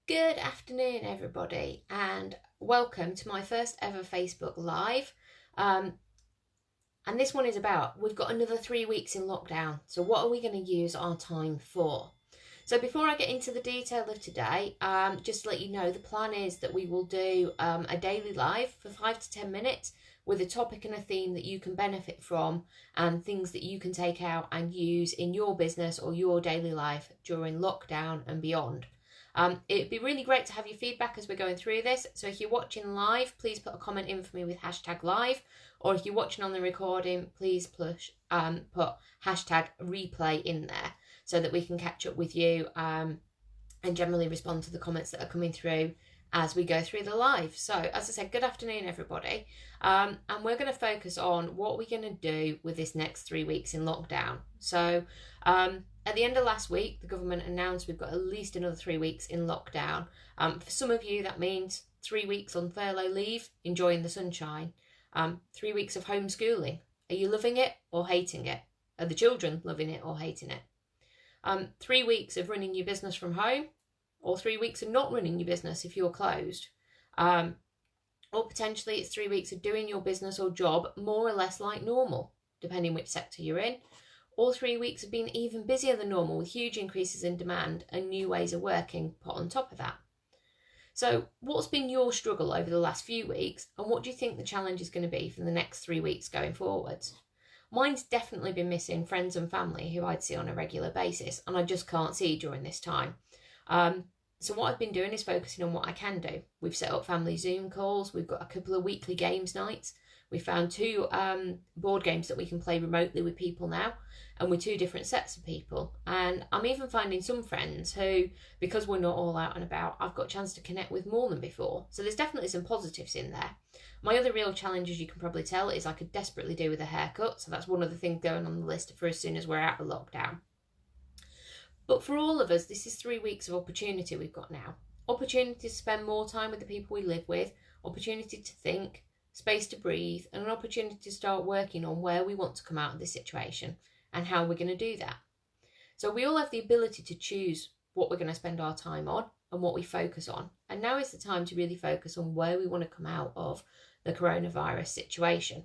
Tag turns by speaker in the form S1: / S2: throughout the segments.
S1: Good afternoon, everybody, and welcome to my first ever Facebook Live. And this one is about, we've got another 3 weeks in lockdown, so what are we going to use our time for? So before I get into the detail of today, just to let you know, the plan is that we will do a daily live for 5 to 10 minutes with a topic and a theme that you can benefit from and things that you can take out and use in your business or your daily life during lockdown and beyond. It'd be really great to have your feedback as we're going through this. So if you're watching live, please put a comment in for me with hashtag live. Or if you're watching on the recording, please put hashtag replay in there so that we can catch up with you and generally respond to the comments that are coming through as we go through the live. So as I said, good afternoon, everybody. And we're going to focus on what we're going to do with this next 3 weeks in lockdown. So at the end of last week, the government announced we've got at least another 3 weeks in lockdown. For some of you, that means 3 weeks on furlough leave, enjoying the sunshine. 3 weeks of homeschooling. Are you loving it or hating it? Are the children loving it or hating it? 3 weeks of running your business from home, or 3 weeks of not running your business if you're closed. Or potentially it's 3 weeks of doing your business or job more or less like normal, depending which sector you're in. Or 3 weeks of being even busier than normal with huge increases in demand and new ways of working put on top of that. So what's been your struggle over the last few weeks, and what do you think the challenge is going to be for the next 3 weeks going forwards? Mine's definitely been missing friends and family who I'd see on a regular basis, and I just can't see during this time. So what I've been doing is focusing on what I can do. We've set up family Zoom calls. We've got a couple of weekly games nights. We found 2 board games that we can play remotely with people now, and with 2 different sets of people. And I'm even finding some friends who, because we're not all out and about, I've got a chance to connect with more than before. So there's definitely some positives in there. My other real challenge, as you can probably tell, is I could desperately do with a haircut. So that's one of the things going on the list for as soon as we're out of lockdown. But for all of us, this is 3 weeks of opportunity we've got now. Opportunity to spend more time with the people we live with, opportunity to think, space to breathe, and an opportunity to start working on where we want to come out of this situation and how we're going to do that. So we all have the ability to choose what we're going to spend our time on and what we focus on. And now is the time to really focus on where we want to come out of the coronavirus situation,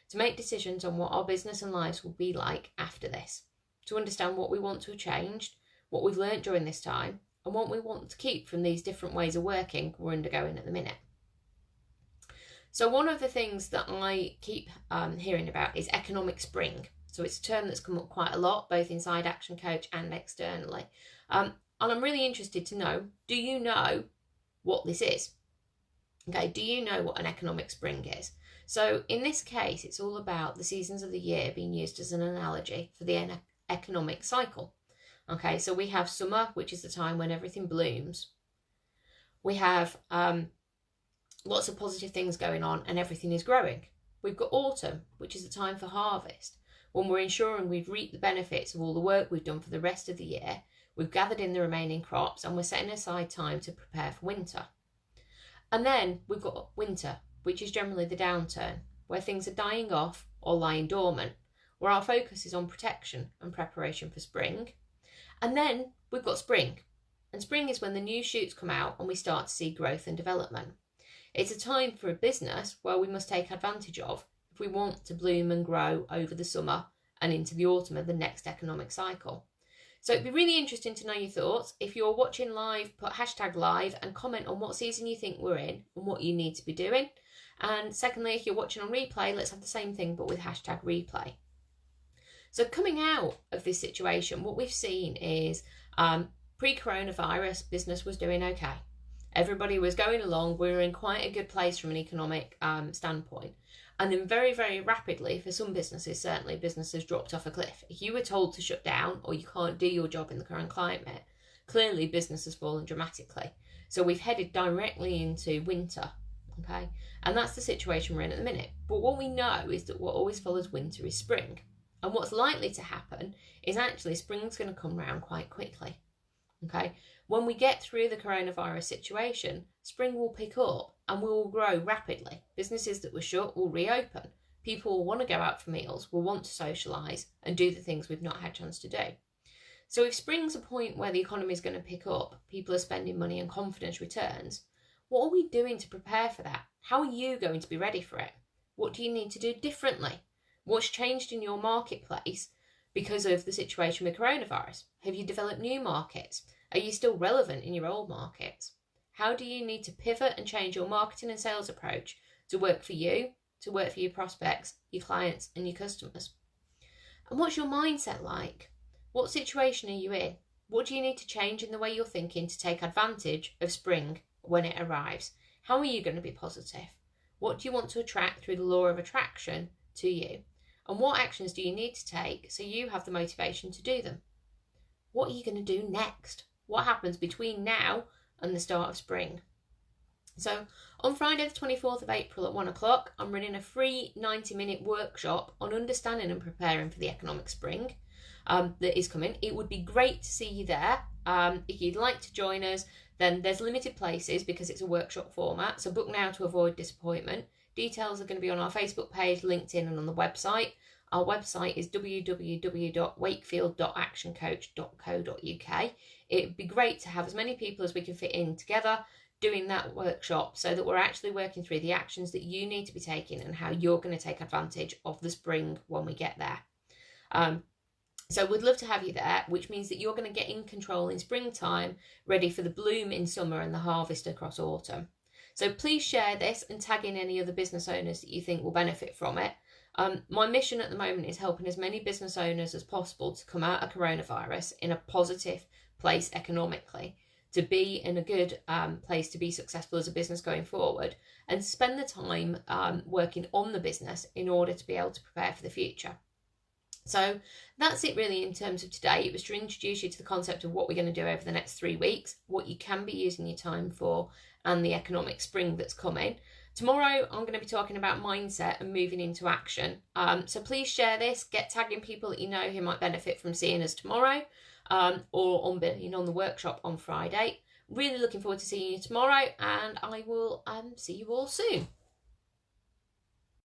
S1: to make decisions on what our business and lives will be like after this, to understand what we want to have changed, what we've learned during this time, and what we want to keep from these different ways of working we're undergoing at the minute. So one of the things that I keep hearing about is economic spring. So it's a term that's come up quite a lot, both inside Action Coach and externally. And I'm really interested to know, do you know what this is? Okay, do you know what an economic spring is? So in this case, it's all about the seasons of the year being used as an analogy for the economic cycle. Okay, so we have summer, which is the time when everything blooms. We have lots of positive things going on and everything is growing. We've got autumn, which is the time for harvest, when we're ensuring we've reaped the benefits of all the work we've done for the rest of the year, we've gathered in the remaining crops, and we're setting aside time to prepare for winter. And then we've got winter, which is generally the downturn, where things are dying off or lying dormant, where our focus is on protection and preparation for spring. And then we've got spring, and spring is when the new shoots come out and we start to see growth and development. It's a time for a business where we must take advantage of if we want to bloom and grow over the summer and into the autumn of the next economic cycle. So it'd be really interesting to know your thoughts. If you're watching live, put hashtag live and comment on what season you think we're in and what you need to be doing. And secondly, if you're watching on replay, let's have the same thing but with hashtag replay. So coming out of this situation, what we've seen is pre-coronavirus, business was doing okay. Everybody was going along. We were in quite a good place from an economic standpoint. And then very, very rapidly, for some businesses, certainly businesses dropped off a cliff. If you were told to shut down or you can't do your job in the current climate, clearly business has fallen dramatically. So we've headed directly into winter, okay? And that's the situation we're in at the minute. But what we know is that what always follows winter is spring. And what's likely to happen is actually spring's going to come around quite quickly, okay? When we get through the coronavirus situation, spring will pick up and we will grow rapidly. Businesses that were shut will reopen. People will want to go out for meals, will want to socialise and do the things we've not had a chance to do. So if spring's a point where the economy is going to pick up, people are spending money and confidence returns, what are we doing to prepare for that? How are you going to be ready for it? What do you need to do differently? What's changed in your marketplace because of the situation with coronavirus? Have you developed new markets? Are you still relevant in your old markets? How do you need to pivot and change your marketing and sales approach to work for you, to work for your prospects, your clients, and your customers? And what's your mindset like? What situation are you in? What do you need to change in the way you're thinking to take advantage of spring when it arrives? How are you going to be positive? What do you want to attract through the law of attraction to you? And what actions do you need to take so you have the motivation to do them? What are you going to do next? What happens between now and the start of spring? So on Friday the 24th of April at 1 o'clock, I'm running a free 90-minute workshop on understanding and preparing for the economic spring that is coming. It would be great to see you there. If you'd like to join us, then there's limited places because it's a workshop format, so book now to avoid disappointment. Details are going to be on our Facebook page, LinkedIn, and on the website. Our website is www.wakefield.actioncoach.co.uk. It would be great to have as many people as we can fit in together doing that workshop so that we're actually working through the actions that you need to be taking and how you're going to take advantage of the spring when we get there. So we'd love to have you there, which means that you're going to get in control in springtime, ready for the bloom in summer and the harvest across autumn. So please share this and tag in any other business owners that you think will benefit from it. My mission at the moment is helping as many business owners as possible to come out of coronavirus in a positive place economically, to be in a good place to be successful as a business going forward, and spend the time working on the business in order to be able to prepare for the future. So that's it really in terms of today. It was to introduce you to the concept of what we're going to do over the next 3 weeks, what you can be using your time for, and the economic spring that's coming. Tomorrow I'm going to be talking about mindset and moving into action. So please share this, get tagging people that you know who might benefit from seeing us tomorrow, or on being on the workshop on Friday. Really looking forward to seeing you tomorrow, and I will see you all soon.